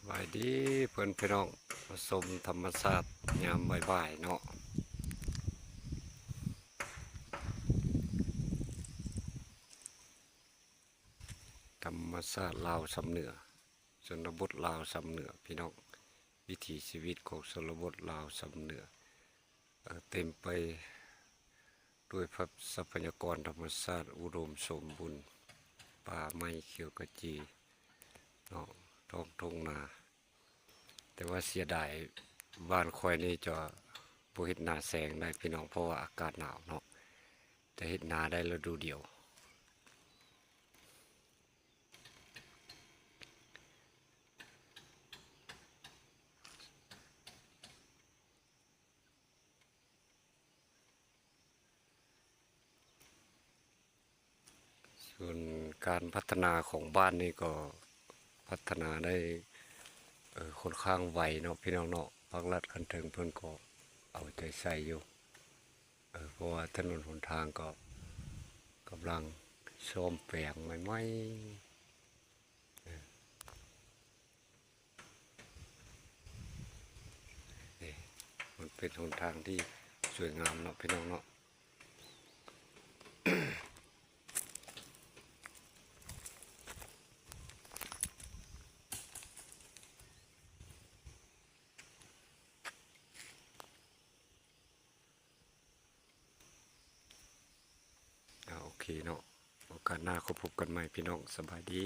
บายดีเพื่อนพี่น้องผสมธรรมชาติยามบ่ายๆเนาะธรรมชาติลาวสำเหนือชนบทลาวสำเหนือพี่น้องวิถีชีวิตของชนบทลาวสำเหนือเต็มไปด้วยทรัพยากรธรรมชาติอุดมสมบูรณ์ป่าไม้เขียวขจีเนาะท้องทุ่งนาแต่ว่าเสียดายบ้านคอยนี่จะบ่เฮ็ดนาแสงได้พี่น้องเพราะว่าอากาศหนาวเนาะจะเฮ็ดนาได้ฤดูเดียวส่วนการพัฒนาของบ้านนี่ก็พัฒนาได้ค่อนข้างไวเนาะพี่น้องเนาะภาครัฐคันถึงเพิ่นก็เอาใจใส่อยู่เพราะว่าถนนหนทางก็กำลังซ่อมแปลงใหม่ๆนี่มันเป็นหนทางที่สวยงามเนาะพี่น้องเนาะโอเคเนาะโอกาสหน้าพบกันใหม่พี่น้องสบายดี